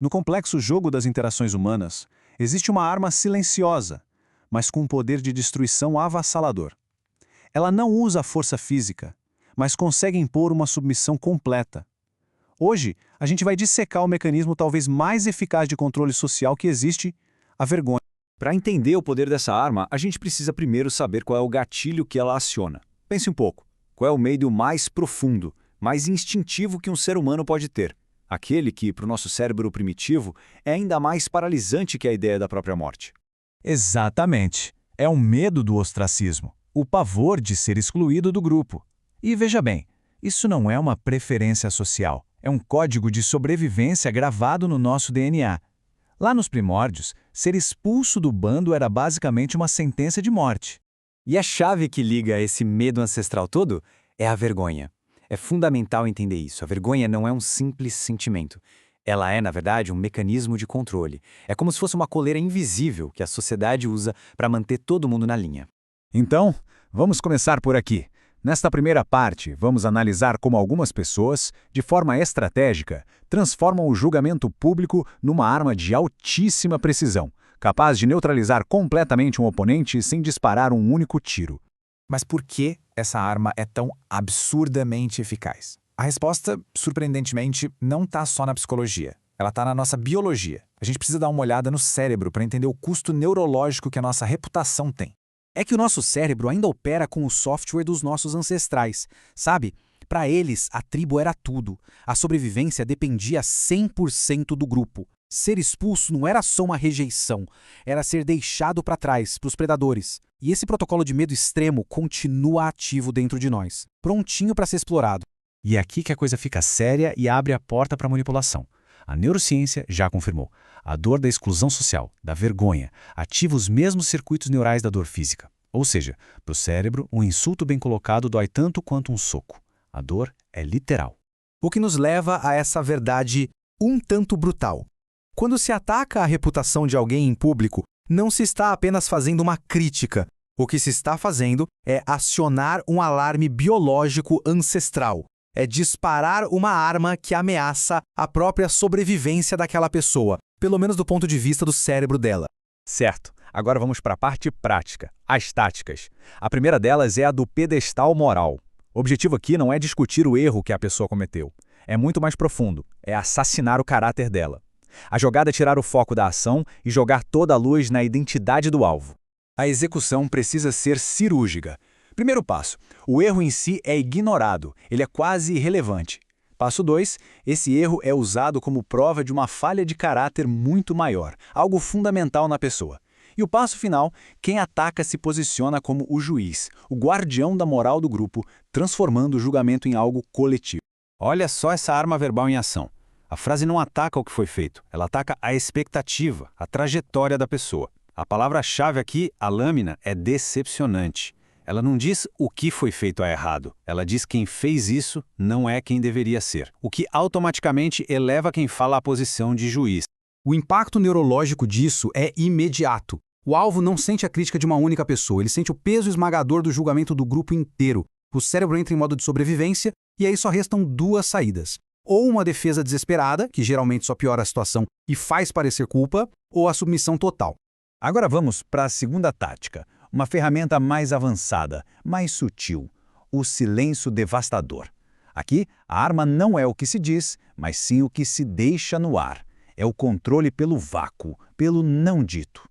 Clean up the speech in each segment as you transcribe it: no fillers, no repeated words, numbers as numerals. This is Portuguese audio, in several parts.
No complexo jogo das interações humanas, existe uma arma silenciosa, mas com um poder de destruição avassalador. Ela não usa a força física, mas consegue impor uma submissão completa. Hoje, a gente vai dissecar o mecanismo talvez mais eficaz de controle social que existe, a vergonha. Para entender o poder dessa arma, a gente precisa primeiro saber qual é o gatilho que ela aciona. Pense um pouco. Qual é o medo mais profundo, mais instintivo que um ser humano pode ter? Aquele que, para o nosso cérebro primitivo, é ainda mais paralisante que a ideia da própria morte. Exatamente. É o medo do ostracismo, o pavor de ser excluído do grupo. E veja bem, isso não é uma preferência social, é um código de sobrevivência gravado no nosso DNA. Lá nos primórdios, ser expulso do bando era basicamente uma sentença de morte. E a chave que liga esse medo ancestral todo é a vergonha. É fundamental entender isso. A vergonha não é um simples sentimento. Ela é, na verdade, um mecanismo de controle. É como se fosse uma coleira invisível que a sociedade usa para manter todo mundo na linha. Então, vamos começar por aqui. Nesta primeira parte, vamos analisar como algumas pessoas, de forma estratégica, transformam o julgamento público numa arma de altíssima precisão, capaz de neutralizar completamente um oponente sem disparar um único tiro. Mas por que essa arma é tão absurdamente eficaz? A resposta, surpreendentemente, não está só na psicologia. Ela está na nossa biologia. A gente precisa dar uma olhada no cérebro para entender o custo neurológico que a nossa reputação tem. É que o nosso cérebro ainda opera com o software dos nossos ancestrais, sabe? Para eles, a tribo era tudo. A sobrevivência dependia 100% do grupo. Ser expulso não era só uma rejeição, era ser deixado para trás, para os predadores. E esse protocolo de medo extremo continua ativo dentro de nós, prontinho para ser explorado. E é aqui que a coisa fica séria e abre a porta para a manipulação. A neurociência já confirmou. A dor da exclusão social, da vergonha, ativa os mesmos circuitos neurais da dor física. Ou seja, para o cérebro, um insulto bem colocado dói tanto quanto um soco. A dor é literal. O que nos leva a essa verdade um tanto brutal. Quando se ataca a reputação de alguém em público, não se está apenas fazendo uma crítica. O que se está fazendo é acionar um alarme biológico ancestral. É disparar uma arma que ameaça a própria sobrevivência daquela pessoa, pelo menos do ponto de vista do cérebro dela. Certo. Agora vamos para a parte prática, as táticas. A primeira delas é a do pedestal moral. O objetivo aqui não é discutir o erro que a pessoa cometeu. É muito mais profundo, é assassinar o caráter dela. A jogada é tirar o foco da ação e jogar toda a luz na identidade do alvo. A execução precisa ser cirúrgica. Primeiro passo, o erro em si é ignorado, ele é quase irrelevante. Passo 2, esse erro é usado como prova de uma falha de caráter muito maior, algo fundamental na pessoa. E o passo final, quem ataca se posiciona como o juiz, o guardião da moral do grupo, transformando o julgamento em algo coletivo. Olha só essa arma verbal em ação. A frase não ataca o que foi feito, ela ataca a expectativa, a trajetória da pessoa. A palavra-chave aqui, a lâmina, é decepcionante. Ela não diz o que foi feito a errado, ela diz quem fez isso não é quem deveria ser, o que automaticamente eleva quem fala à posição de juiz. O impacto neurológico disso é imediato. O alvo não sente a crítica de uma única pessoa, ele sente o peso esmagador do julgamento do grupo inteiro. O cérebro entra em modo de sobrevivência e aí só restam duas saídas. Ou uma defesa desesperada, que geralmente só piora a situação e faz parecer culpa, ou a submissão total. Agora vamos para a segunda tática, uma ferramenta mais avançada, mais sutil, o silêncio devastador. Aqui, a arma não é o que se diz, mas sim o que se deixa no ar. É o controle pelo vácuo, pelo não dito.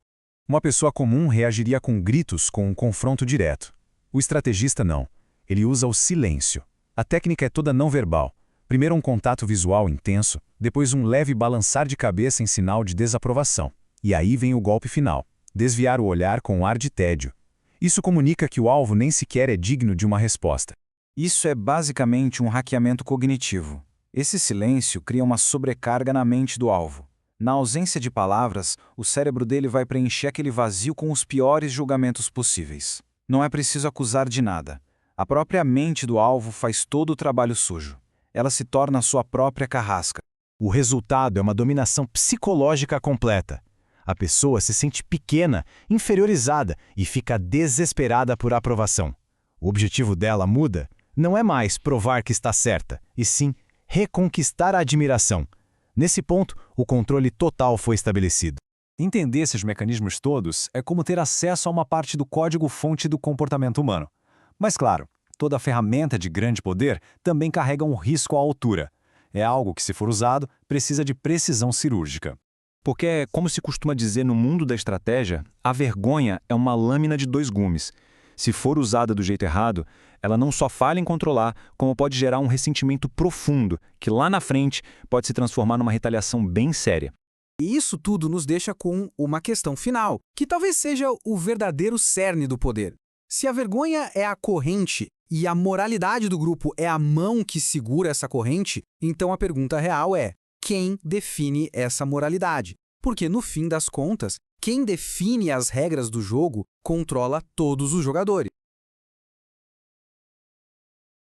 Uma pessoa comum reagiria com gritos com um confronto direto. O estrategista não. Ele usa o silêncio. A técnica é toda não verbal. Primeiro um contato visual intenso, depois um leve balançar de cabeça em sinal de desaprovação. E aí vem o golpe final, desviar o olhar com um ar de tédio. Isso comunica que o alvo nem sequer é digno de uma resposta. Isso é basicamente um hackeamento cognitivo. Esse silêncio cria uma sobrecarga na mente do alvo. Na ausência de palavras, o cérebro dele vai preencher aquele vazio com os piores julgamentos possíveis. Não é preciso acusar de nada. A própria mente do alvo faz todo o trabalho sujo. Ela se torna sua própria carrasca. O resultado é uma dominação psicológica completa. A pessoa se sente pequena, inferiorizada e fica desesperada por aprovação. O objetivo dela muda. Não é mais provar que está certa, e sim reconquistar a admiração. Nesse ponto, o controle total foi estabelecido. Entender esses mecanismos todos é como ter acesso a uma parte do código-fonte do comportamento humano. Mas claro, toda ferramenta de grande poder também carrega um risco à altura. É algo que, se for usado, precisa de precisão cirúrgica. Porque, como se costuma dizer no mundo da estratégia, a vergonha é uma lâmina de 2 gumes. Se for usada do jeito errado, ela não só falha em controlar, como pode gerar um ressentimento profundo, que lá na frente pode se transformar numa retaliação bem séria. E isso tudo nos deixa com uma questão final, que talvez seja o verdadeiro cerne do poder. Se a vergonha é a corrente e a moralidade do grupo é a mão que segura essa corrente, então a pergunta real é: quem define essa moralidade? Porque, no fim das contas, quem define as regras do jogo controla todos os jogadores.